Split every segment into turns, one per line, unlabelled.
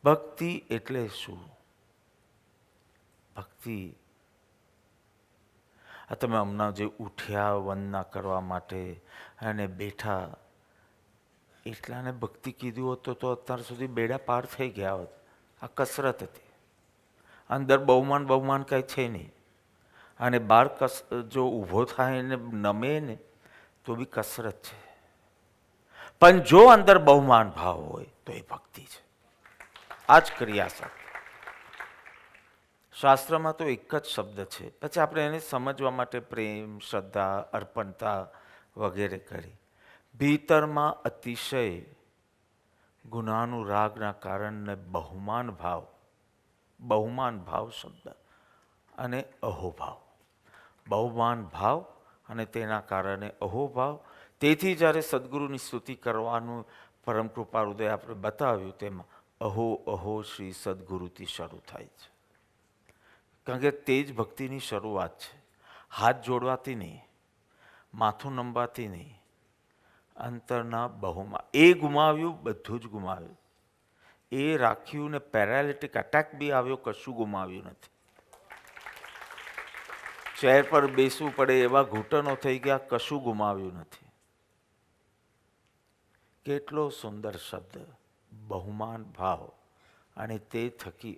ભક્તિ એટલે શું? ભક્તિ આ તમે હમણાં જે ઉઠ્યા વંદના કરવા માટે અને બેઠા એટલાને ભક્તિ કીધું હોત તો અત્યાર સુધી બેડા પાર થઈ ગયા હોત. આ કસરત હતી. અંદર બહુમાન કાંઈ છે નહીં. અને બહાર જો ઊભો થાય ને નમે ને તો બી કસરત છે. પણ જો અંદર બહુમાન ભાવ હોય તો એ ભક્તિ છે. આ જ ક્રિયા. શાસ્ત્રમાં તો એક જ શબ્દ છે, પછી આપણે એને સમજવા માટે પ્રેમ, શ્રદ્ધા, અર્પણતા વગેરે કરી. ભીતરમાં અતિશય ગુણાનુરાગના કારણે બહુમાન ભાવ શબ્દ અને અહોભાવ. બહુમાન ભાવ અને તેના કારણે અહોભાવ. તેથી જ્યારે સદગુરુની સ્તુતિ કરવાનું પરમ કૃપા હૃદય આપણે બતાવ્યું તેમાં અહો અહો શ્રી સદગુરુથી શરૂ થાય છે. કારણ કે તે જ ભક્તિની શરૂઆત છે. હાથ જોડવાથી નહીં, માથું નમવાથી નહીં, અંતરના બહુમાં. એ ગુમાવ્યું, બધું જ ગુમાવ્યું. એ રાખ્યું ને પેરાલિટિક અટેક બી આવ્યો, કશું ગુમાવ્યું નથી. ચેર પર બેસવું પડે એવા ઘૂંટણો થઈ ગયા, કશું ગુમાવ્યું નથી. કેટલો સુંદર શબ્દ, બહુમાન ભાવ. અને તે થકી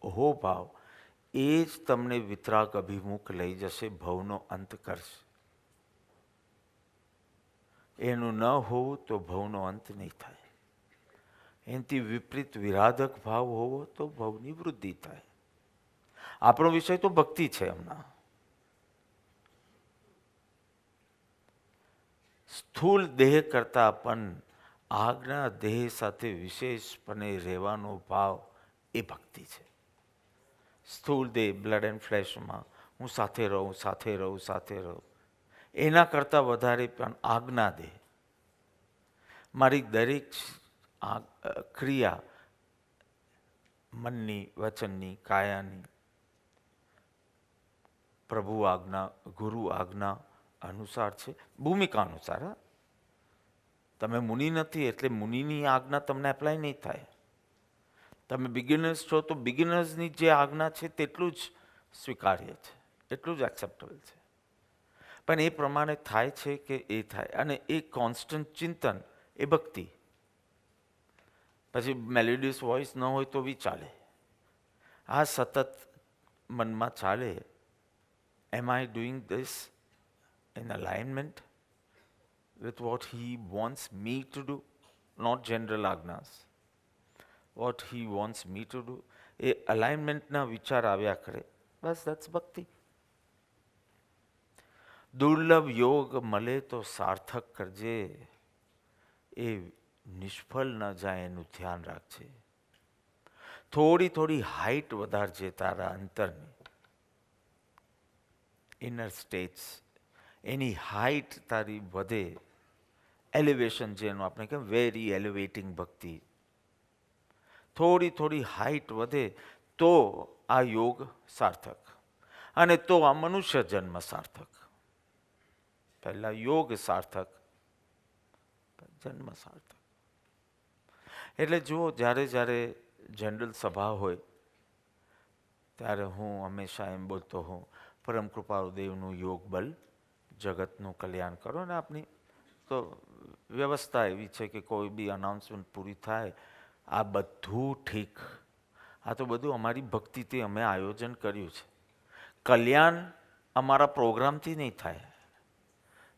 અહોભાવ એ જ તમને વિતરાગ અભિમુખ લઈ જશે, ભવનો અંત કરશે. એનું ન હોવું તો ભવનો અંત નહીં થાય. એનાથી વિપરીત વિરાધક ભાવ હોવો તો ભવની વૃદ્ધિ થાય. આપણો વિષય તો ભક્તિ છે હમણાં. સ્થૂળ દેહ કરતા પણ આજ્ઞા દેહ સાથે વિશેષપણે રહેવાનો ભાવ એ ભક્તિ છે. સ્થૂળ દેહ, બ્લડ એન્ડ ફ્લેશમાં હું સાથે રહું, એના કરતાં વધારે પણ આજ્ઞા દેહ, મારી દરેક ક્રિયા મનની, વચનની, કાયાની પ્રભુ આજ્ઞા, ગુરુ આજ્ઞા અનુસાર છે, ભૂમિકા અનુસાર. તમે મુનિ નથી એટલે મુનિની આજ્ઞા તમને એપ્લાય નહીં થાય. તમે બિગિનર્સ છો તો બિગિનર્સની જે આજ્ઞા છે તેટલું જ સ્વીકાર્ય છે, એટલું જ એક્સેપ્ટેબલ છે. પણ એ પ્રમાણે થાય છે કે એ થાય. અને એ કોન્સ્ટન્ટ ચિંતન એ ભક્તિ. પછી મેલોડિયસ વોઇસ ન હોય તો બી ચાલે. આ સતત મનમાં ચાલે. Am I doing this in alignment with what he wants me to do, not general agnas. What he wants me to do. એ અલાઇનમેન્ટના વિચાર આવ્યા કરે, બસ that's ભક્તિ. દુર્લભ યોગ મળે તો સાર્થક કરજે, એ નિષ્ફળ ન જાય એનું ધ્યાન રાખજે. થોડી હાઈટ વધારજે તારા અંતરની, ઇનર સ્ટેટ્સ. એની હાઈટ તારી વધે, એલિવેશન જેનું આપણે કહેવાય, વેરી એલિવેટિંગ ભક્તિ. થોડી હાઈટ વધે તો આ યોગ સાર્થક, અને તો આ મનુષ્ય જન્મ સાર્થક. પહેલા યોગ સાર્થક, જન્મ સાર્થક. એટલે જુઓ, જ્યારે જનરલ સભા હોય ત્યારે હું હંમેશા એમ બોલતો હોઉં, પરમ કૃપાળુદેવનું યોગ બલ જગતનું કલ્યાણ કરો. ને આપણી તો વ્યવસ્થા એવી છે કે કોઈ બી અનાઉન્સમેન્ટ પૂરી થાય, આ બધું ઠીક. આ તો બધું અમારી ભક્તિથી અમે આયોજન કર્યું છે. કલ્યાણ અમારા પ્રોગ્રામથી નહીં થાય,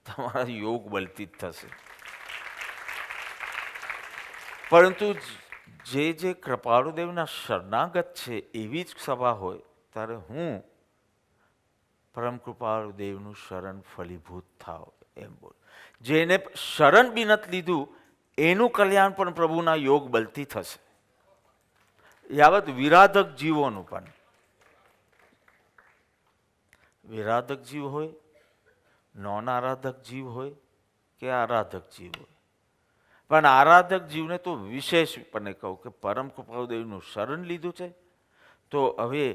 તમારા યોગ બલથી જ થશે. પરંતુ જે કૃપાળુદેવના શરણાગત છે એવી જ સભા હોય ત્યારે હું પરમ કૃપાળુદેવનું શરણ ફલીભૂત થાવ એમ બોલ. જેને શરણ બી નથી લીધું એનું કલ્યાણ પણ પ્રભુના યોગ બલથી થશે. યાવત વિરાધક જીવોનું પણ. વિરાધક જીવ હોય, નોન આરાધક જીવ હોય કે આરાધક જીવ હોય, પણ આરાધક જીવને તો વિશેષપણે કહું કે પરમ કૃપાળુદેવનું શરણ લીધું છે તો હવે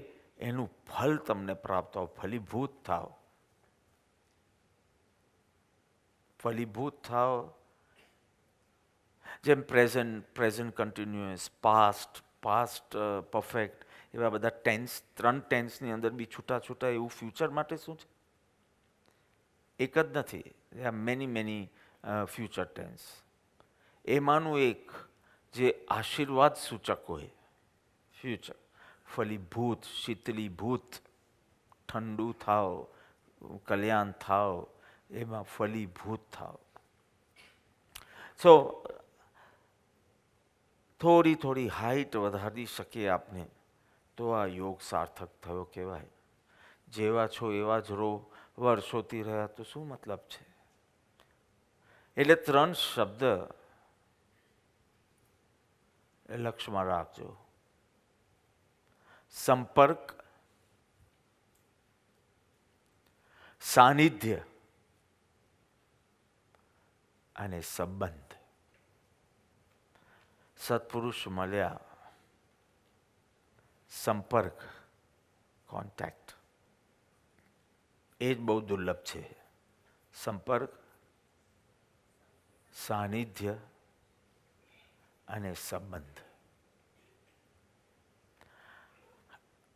એનું ફલ તમને પ્રાપ્ત થાવ, ફલીભૂત થાવ. ફલીભૂત થાવ. જેમ present continuous, past past, perfect, એવા બધા ટેન્સ, 3 ટેન્સની અંદર બી છૂટા છૂટા એવું ફ્યુચર માટે શું છે? એક જ નથી, there are many future tense. એમાંનું એક જે આશીર્વાદ સૂચક હોય, ફ્યુચર, ફલીભૂત, શીતલીભૂત, ઠંડુ થાવ, કલ્યાણ થાવ, એમાં ફલીભૂત થાવ. સો થોડી હાઈટ વધારી શકીએ આપને તો આ યોગ સાર્થક થયો કહેવાય. જેવા છો એવા જ રહો, વર્ષોથી રહ્યા તો શું મતલબ છે? એટલે 3 શબ્દ એ લક્ષમાં રાખજો. સંપર્ક, સાનિધ્ય અને સંબંધ. સત્પુરુષ મળ્યા, સંપર્ક, કોન્ટેક્ટ, એ જ બહુ દુર્લભ છે. સંપર્ક, સાનિધ્ય અને સંબંધ.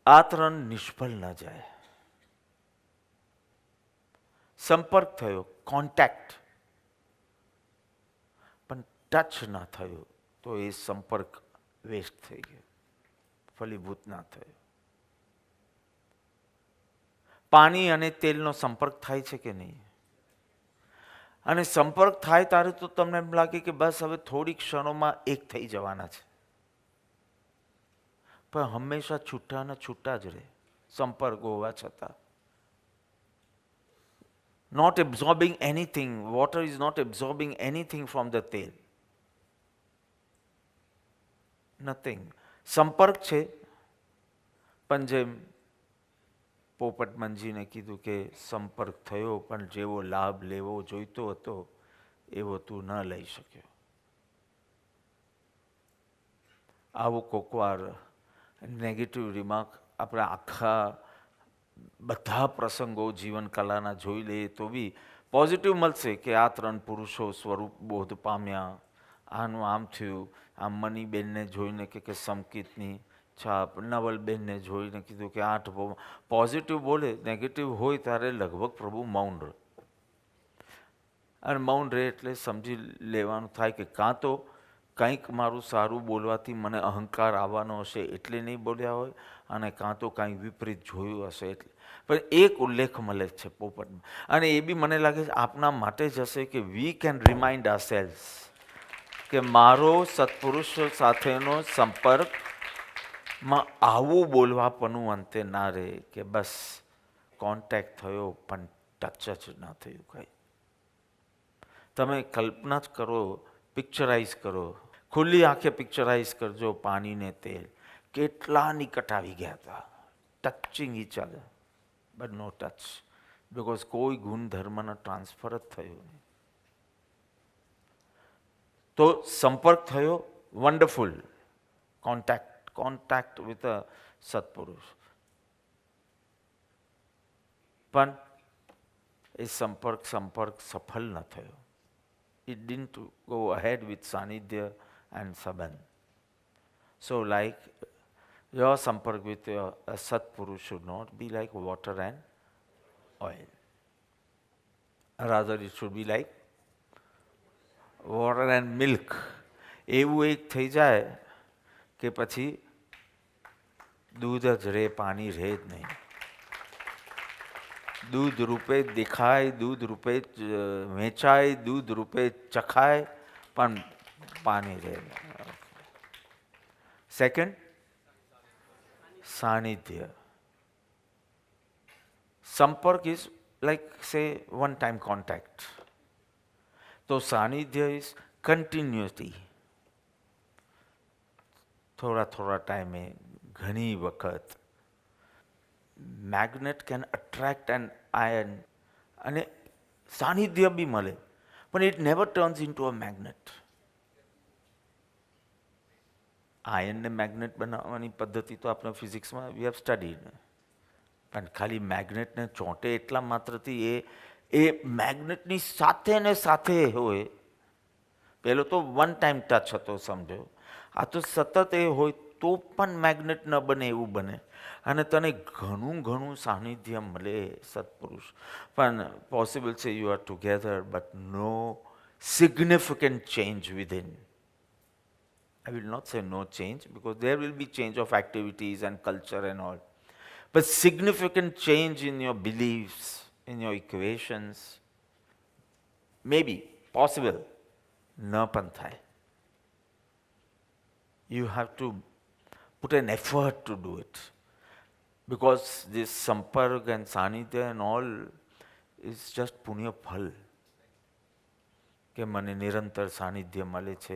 આ 3 નિષ્ફળ ન જાય. સંપર્ક થયો, કોન્ટેક્ટ, પણ ટચ ના થયો તો એ સંપર્ક વેસ્ટ થઈ ગયો, ફલીભૂત ના થયો. પાણી અને તેલનો સંપર્ક થાય છે કે નહીં? અને સંપર્ક થાય ત્યારે તો તમને એમ લાગે કે બસ હવે થોડી ક્ષણોમાં એક થઈ જવાના છે, પણ હંમેશા છૂટાના છૂટા જ રહે સંપર્ક હોવા છતાં. Not absorbing anything, water is not absorbing anything from the tail. Nothing. સંપર્ક છે, પણ જેમ પોપટ મંજીને કીધું કે સંપર્ક થયો પણ જેવો લાભ લેવો જોઈતો હતો એવો તું ન લઈ શક્યો. આવો કોકવાર નેગેટિવ રિમાર્ક આપણે આખા બધા પ્રસંગો જીવન કલાના જોઈ લઈએ તો બી પોઝિટિવ મળશે કે આ 3 પુરુષો સ્વરૂપ બોધ પામ્યા, આનું આમ થયું. આમ મનીબેનને જોઈને કે સમકિતની છાપ, નવલબેનને જોઈને કીધું કે 8 પોઝિટિવ બોલે, નેગેટિવ હોય ત્યારે લગભગ પ્રભુ મૌન રહે. અને મૌન રહે એટલે સમજી લેવાનું થાય કે કાં તો કંઈક મારું સારું બોલવાથી મને અહંકાર આવવાનો હશે એટલે નહીં બોલ્યા હોય, અને કાં તો કાંઈ વિપરીત જોયું હશે એટલે. પણ એક ઉલ્લેખ મળે છે પોપટમાં, અને એ બી મને લાગે છે આપના માટે જ હશે કે વી કેન રિમાઇન્ડ આવરસેલ્વ્સ કે મારો સત્પુરુષ સાથેનો સંપર્કમાં આવું બોલવાપણું અંતે ના રહે કે બસ કોન્ટેક્ટ થયો પણ ટચ જ ના થયું. કંઈ તમે કલ્પના જ કરો, પિક્ચરાઇઝ કરો, ખુલ્લી આંખે પિક્ચરાઇઝ કરજો પાણીને તેલ કેટલા નિકટ આવી ગયા હતા, touching each other but no touch, because કોઈ ગુણધર્મનો ટ્રાન્સફર જ થયો નહીં. તો સંપર્ક થયો, વન્ડરફુલ. કોન્ટેક્ટ વિથ અ સત્પુરુષ, પણ એ સંપર્ક સફળ ન થયો. It didn't go ahead with Sanidhya and Sabandh. So like your sampark with your Satpurus should not be like water and oil. Rather it should be like water and milk. એવું એક થઈ જાય કે પછી દૂધ જ રહે, પાણી રહે જ નહીં. દૂધ રૂપે દેખાય, દૂધ રૂપે વેચાય, દૂધ રૂપે ચખાય, પણ પાણી રહે. સેકન્ડ, સાનિધ્ય. સંપર્ક is like say one time contact. તો સાનિધ્ય ઇઝ કન્ટિન્યુટી. થોડા ટાઈમે, ઘણી વખત. Magnet can attract an ion, અને સાનિધ્ય બી મળે, પણ it never turns into a magnet. આયનને મેગ્નેટ બનાવવાની પદ્ધતિ તો આપણે ફિઝિક્સમાં વી હેવ સ્ટડીડ, પણ ખાલી મેગ્નેટને ચોંટે એટલા માત્રથી એ મેગ્નેટની સાથે ને સાથે હોય. પહેલો તો વન ટાઈમ ટચ હતો સમજો, આ તો સતત એ હોય તો પણ મેગ્નેટ ન બને એવું બને, અને તને ઘણું ઘણું સાનિધ્ય મળે સત્પુરુષ, પણ પોસિબલ છે you are together but no significant change within. I will not say no change because there will be change of activities and culture and all. But significant change in your beliefs, in your equations, maybe possible, ન પણ થાય. You have to put an effort to do it. Because this samparg and sanidhya and all is just punya phal. કે મને નિરંતર સાનિધ્ય મળે છે,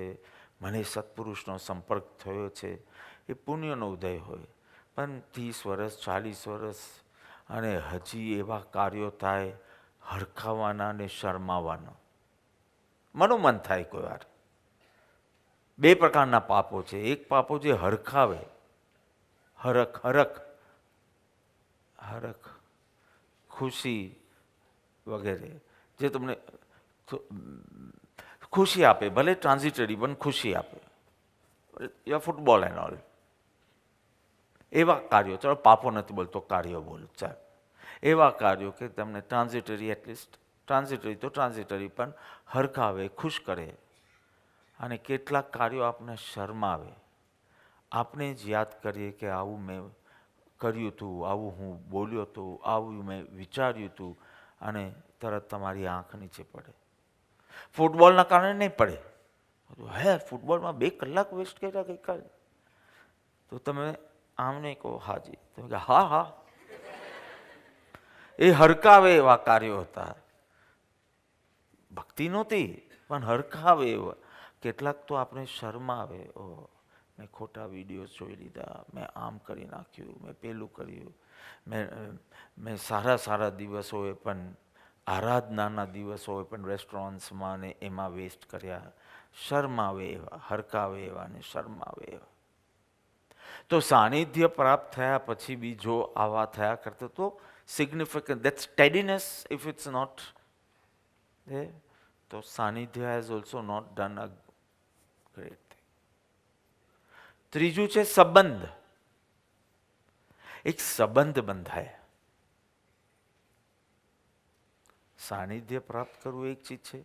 મને સત્પુરુષનો સંપર્ક થયો છે, એ પુણ્યનો ઉદય હોય. પણ 30 વર્ષ 40 વર્ષ અને હજી એવા કાર્યો થાય હરખાવાના ને શરમાવાના. મનોમન થાય કોઈ વાર. બે પ્રકારના પાપો છે. એક પાપો જે હરખાવે, હરખ હરખ હરખ ખુશી વગેરે, જે તમને ખુશી આપે, ભલે ટ્રાન્ઝિટરી પણ ખુશી આપે, યા ફૂટબોલ એન્ડ ઓલ, એવા કાર્યો, ચાલો પાપો નથી બોલતો, કાર્યો બોલું, ચાલ, એવા કાર્યો કે તમને ટ્રાન્ઝિટરી, એટલીસ્ટ ટ્રાન્ઝિટરી તો ટ્રાન્ઝિટરી પણ હરખાવે, ખુશ કરે. અને કેટલાક કાર્યો આપણને શરમાવે. આપણે જ યાદ કરીએ કે આવું મેં કર્યું હતું, આવું હું બોલ્યો હતો, આવું મેં વિચાર્યું હતું, અને તરત તમારી આંખ નીચે પડે. ફૂટબોલના કારણે નહીં પડે. હે, ફૂટબોલમાં 2 કલાક વેસ્ટ કર્યા ગઈકાલે, તો તમે આમ નહીં કહો હાજી, તમે કહો હા હા. એ હરકાવે એવા કાર્યો હતા. ભક્તિ નહોતી પણ હરકાવે એવા. કેટલાક તો આપણે શરમાવે, ઓહ મેં ખોટા વિડીયોઝ જોઈ લીધા, મેં આમ કરી નાખ્યું, મેં પેલું કર્યું, મેં સારા સારા દિવસોએ પણ, આરાધનાના દિવસોએ પણ રેસ્ટોરન્ટ્સમાં ને એમાં વેસ્ટ કર્યા. શરમાવે એવા, હરકાવે એવા ને શરમાવે એવા. તો સાનિધ્ય પ્રાપ્ત થયા પછી બી જો આવા થયા કરતા, તો significant, that steadiness, if it's not there, તો સાનિધ્ય has also not done a great thing. ત્રીજું છે સંબંધ. એક સંબંધ બંધાય. સાનિધ્ય પ્રાપ્ત કરવું એક ચીજ છે,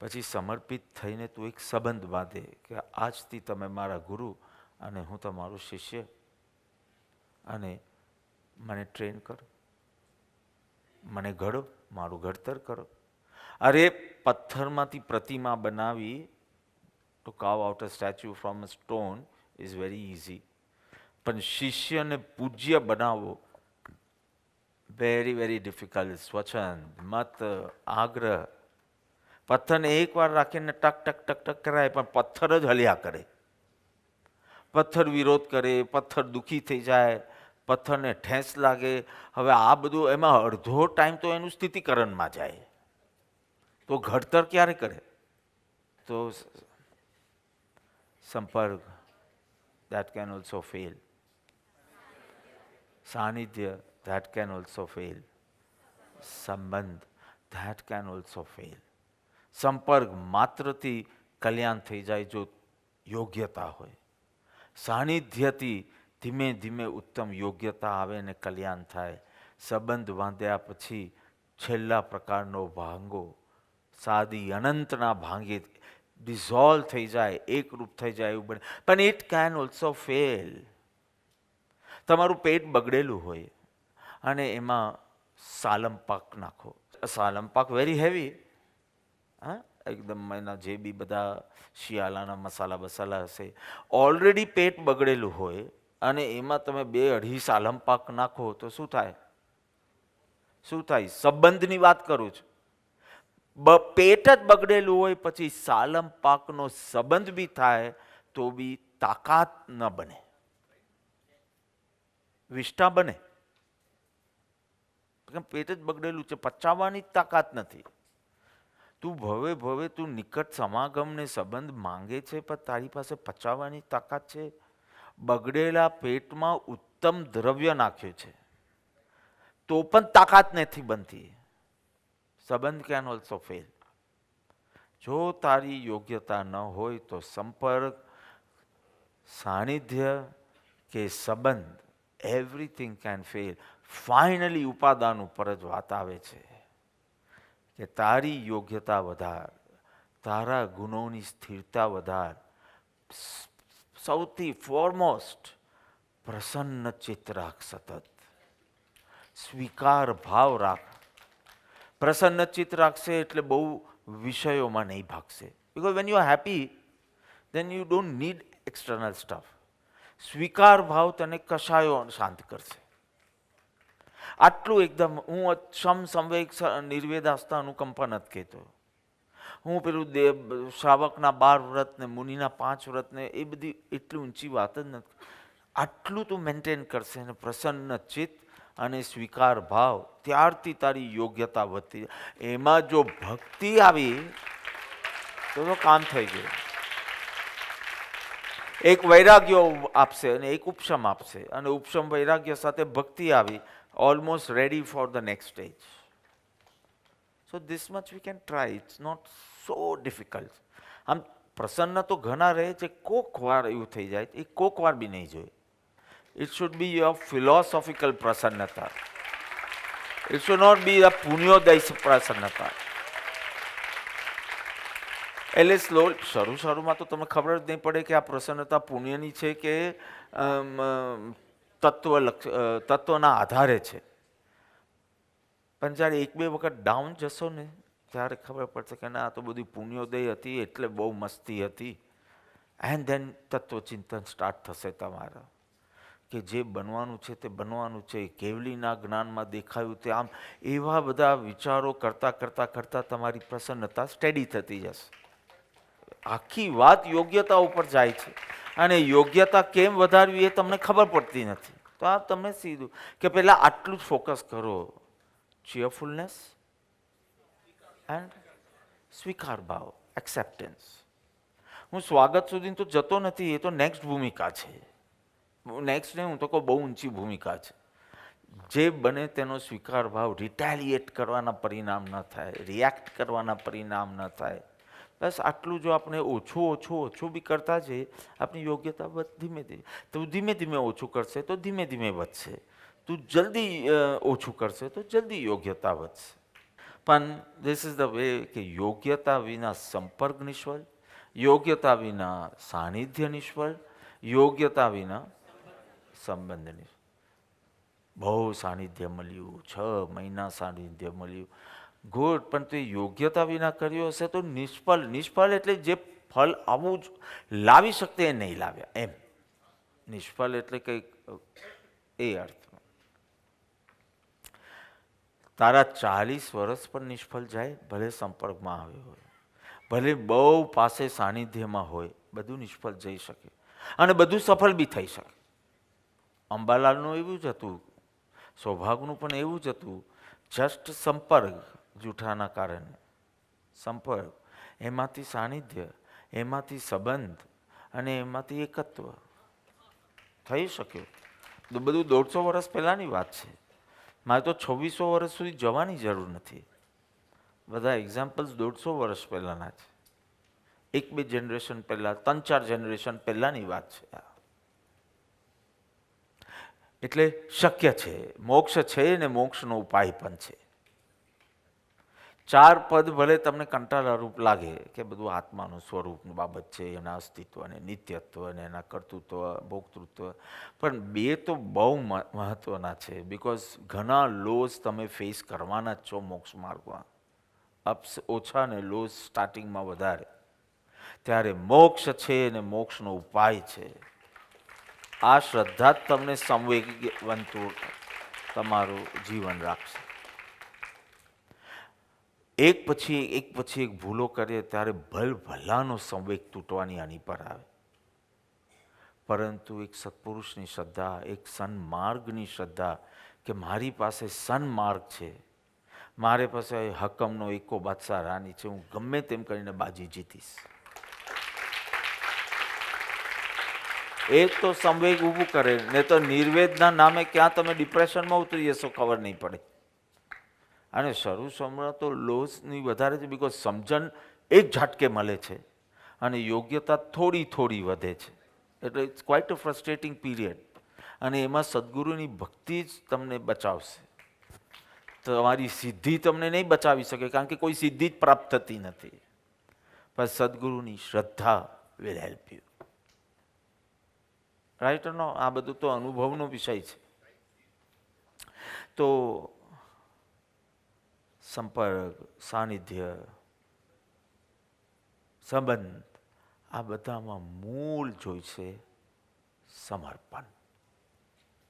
પછી સમર્પિત થઈને તું એક સંબંધ બાંધે કે આજથી તમે મારા ગુરુ અને હું તમારો શિષ્ય, અને મને ટ્રેન કરો, મને ઘડો, મારું ઘડતર કરો. અરે પથ્થરમાંથી પ્રતિમા બનાવી, to carve out a statue from a stone is very easy. પણ શિષ્યને પૂજ્ય બનાવવો very very difficult. સ્વચ્છંદ, મત, આગ્રહ. પથ્થરને એકવાર રાખીને ટક ટક ટક ટક કરાય, પણ પથ્થર જ હલ્યા કરે. પથ્થર વિરોધ કરે, પથ્થર દુઃખી થઈ જાય, પથ્થરને ઠેસ લાગે. હવે આ બધું, એમાં અડધો ટાઈમ તો એનું સ્થિતિકરણમાં જાય, તો ઘડતર ક્યારે કરે? તો સંપર્ક, that can also fail. સાનિધ્ય, that can also fail. સંબંધ, that can also fail. સંપર્ક માત્રથી કલ્યાણ થઈ જાય જો યોગ્યતા હોય. સાનિધ્યથી ધીમે ધીમે ઉત્તમ યોગ્યતા આવે ને કલ્યાણ થાય. સંબંધ બાંધ્યા પછી છેલ્લા પ્રકારનો ભાંગો, સાદી અનંતના ભાંગે ડિઝોલ્વ થઈ જાય, એકરૂપ થઈ જાય એવું બને. પણ ઇટ કેન ઓલ્સો ફેલ. તમારું પેટ બગડેલું હોય અને એમાં સાલમ પાક નાખો. સાલમ પાક વેરી હેવી, હા, એકદમ એના જે બી બધા શિયાળાના મસાલા બસાલા હશે, ઓલરેડી પેટ બગડેલું હોય અને એમાં તમે 2-2.5 સાલમ પાક નાખો તો શું થાય? શું થાય? સંબંધની વાત કરું છું. પેટ જ બગડેલું હોય પછી સાલમ પાકનો સંબંધ બી થાય તો બી તાકાત ન બને, વિષ્ઠા બને. પેટ જ બગડેલું છે, પચાવવાની તાકાત નથી. તું ભવે ભવે તું નિકટ સમાગમને સંબંધ માંગે છે, પણ તારી પાસે પચાવવાની તાકાત છે? બગડેલા પેટમાં ઉત્તમ દ્રવ્ય નાખ્યું છે તો પણ તાકાત નથી બનતી. સંબંધ કેન ઓલ્સો ફેલ. જો તારી યોગ્યતા ન હોય તો સંપર્ક, સાનિધ્ય કે સંબંધ, એવરીથિંગ કેન ફેલ. ફાઇનલી ઉપાદાન ઉપર જ વાત આવે છે કે તારી યોગ્યતા વધાર, તારા ગુણોની સ્થિરતા વધાર, સૌથી ફોરમોસ્ટ પ્રસન્ન ચિત્ત રાખ, સતત સ્વીકાર ભાવ રાખ. પ્રસન્ન ચિત્ત રાખશે એટલે બહુ વિષયોમાં નહીં ભાગશે. Because when you are happy then you don't need external stuff. સ્વીકાર ભાવ તને કશાયો શાંત કરશે. આટલું એકદમ, હું સમવેગ નિર્વેદાસ્તા અનુકંપા નથી કહેતો. હું પેલું શ્રાવકના 12 વ્રત ને મુનિના 5 વ્રત ને એ બધી એટલી ઊંચી વાત જ નથી. આટલું તું મેન્ટેન કરશે ને પ્રસન્ન ચિત્ત અને સ્વીકાર ભાવ, ત્યારથી તારી યોગ્યતા વધતી. એમાં જો ભક્તિ આવી તો કામ થઈ ગયું. એક વૈરાગ્ય આપશે અને એક ઉપશમ આપશે, અને ઉપશમ વૈરાગ્ય સાથે ભક્તિ આવી, almost ready for the next stage. So this much we can try. It's not so difficult. આમ પ્રસન્ન તો ઘણા રહે છે, કોક વાર એવું થઈ જાય, એ કોક વાર બી નહીં જોઈએ. It should be your philosophical પ્રસન્નતા. ઇટ શુડ નોટ બી અ પુણ્યોદય પ્રસન્નતા. એટલે શરૂમાં તો તમને ખબર જ નહીં પડે કે આ પ્રસન્નતા પુણ્યની છે કે તત્વના આધારે છે. પણ જ્યારે 1-2 વખત ડાઉન જશો ને ત્યારે ખબર પડશે કે ના, આ તો બધી પુણ્યોદય હતી એટલે બહુ મસ્તી હતી. એન્ડ ધેન તત્વચિંતન સ્ટાર્ટ થશે તમારા, કે જે બનવાનું છે તે બનવાનું છે. કેવલીના જ્ઞાનમાં દેખાયું તે આમ, એવા બધા વિચારો કરતાં કરતાં કરતાં તમારી પ્રસન્નતા સ્ટેડી થતી જશે. આખી વાત યોગ્યતા ઉપર જાય છે, અને યોગ્યતા કેમ વધારવી એ તમને ખબર પડતી નથી. તો આ તમને સીધું કે પહેલાં આટલું જ ફોકસ કરો, ચીયરફુલનેસ એન્ડ સ્વીકાર ભાવ, એક્સેપ્ટન્સ. હું સ્વાગત સુધી તો જતો નથી, એ તો નેક્સ્ટ ભૂમિકા છે. નેક્સ્ટ નહીં, હું તો કહું બહુ ઊંચી ભૂમિકા છે. જે બને તેનો સ્વીકાર ભાવ, રિટેલિએટ કરવાના પરિણામ ન થાય, રિએક્ટ કરવાના પરિણામ ન થાય. બસ આટલું જો આપણે ઓછું બી કરતા જઈએ, આપણી યોગ્યતા ધીમે ધીમે, તું ધીમે ધીમે ઓછું કરશે તો ધીમે ધીમે વધશે. તું જલ્દી ઓછું કરશે તો જલ્દી યોગ્યતા વધશે. પણ ધીસ ઇઝ ધ વે કે યોગ્યતા વિના સંપર્ક નિષ્ફળ, યોગ્યતા વિના સાનિધ્ય નિષ્ફળ, યોગ્યતા વિના સંબંધ નિષ્ફળ. બહુ સાનિધ્ય મળ્યું, 6 મહિના સાનિધ્ય મળ્યું, ગુડ, પણ તે યોગ્યતા વિના કર્યો હશે તો નિષ્ફળ. નિષ્ફળ એટલે જે ફળ આવું જ લાવી શકતે એ નહીં લાવ્યા, એમ. નિષ્ફળ એટલે કંઈક એ અર્થમાં. તારા 40 વર્ષ પણ નિષ્ફળ જાય, ભલે સંપર્કમાં આવ્યો હોય, ભલે બહુ પાસે સાનિધ્યમાં હોય, બધું નિષ્ફળ જઈ શકે અને બધું સફળ બી થઈ શકે. અંબાલાલનું એવું જ હતું, સૌભાગનું પણ એવું જ હતું. જસ્ટ સંપર્ક જૂઠાના કારણે, સંપર્ક, એમાંથી સાનિધ્ય, એમાંથી સંબંધ અને એમાંથી એકત્વ થઈ શક્યું. તો બધું 150 વર્ષ પહેલાંની વાત છે. મારે તો 2600 વર્ષ સુધી જવાની જરૂર નથી. બધા એક્ઝામ્પલ્સ 150 વર્ષ પહેલાંના છે. 1-2 જનરેશન પહેલાં, 3-4 જનરેશન પહેલાંની વાત છે. એટલે શક્ય છે, મોક્ષ છે ને મોક્ષનો ઉપાય પણ છે. 4 પદ ભલે તમને કંટાળારૂપ લાગે કે બધું આત્માનું સ્વરૂપનું બાબત છે, એના અસ્તિત્વ અને નિત્યત્વ અને એના કર્તૃત્વ, ભોક્તૃત્વ, પણ 2 તો બહુ મહત્વના છે. બિકોઝ ઘણા લોઝ તમે ફેસ કરવાના જ છો મોક્ષ માર્ગમાં. અપ્સ ઓછા ને લોઝ સ્ટાર્ટિંગમાં વધારે. ત્યારે મોક્ષ છે અને મોક્ષનો ઉપાય છે. આ શ્રદ્ધા જ તમને સંવેગવંતું તમારું જીવન રાખશે. એક પછી એક ભૂલો કરીએ ત્યારે ભલભલાનો સંવેગ તૂટવાની આની પર આવે. પરંતુ એક સત્પુરુષની શ્રદ્ધા, એક સન્માર્ગની શ્રદ્ધા કે મારી પાસે સન્માર્ગ છે, મારી પાસે હકમનો એકો બાદશાહ રાની છે, હું ગમે તેમ કરીને બાજી જીતીશ. એ તો સંવેગ ઊભું કરે, ને તો નિર્વેદના નામે ક્યાં તમે ડિપ્રેશનમાં ઉતરી જશો ખબર નહીં પડે. અને શરૂમાં તો લોસની વધારે છે, બિકોઝ સમજણ એક ઝાટકે મળે છે અને યોગ્યતા થોડી વધે છે. એટલે ઇટ્સ ક્વાઇટ અ ફ્રસ્ટ્રેટિંગ પીરિયડ. અને એમાં સદગુરુની ભક્તિ જ તમને બચાવશે. તમારી સિદ્ધિ તમને નહીં બચાવી શકે, કારણ કે કોઈ સિદ્ધિ જ પ્રાપ્ત થતી નથી. પણ સદગુરુની શ્રદ્ધા will help you. Right no? આ બધું તો અનુભવનો વિષય છે. તો સંપર્ક, સાનિધ્ય, સંબંધ, આ બધામાં મૂળ જોઈશે સમર્પણ.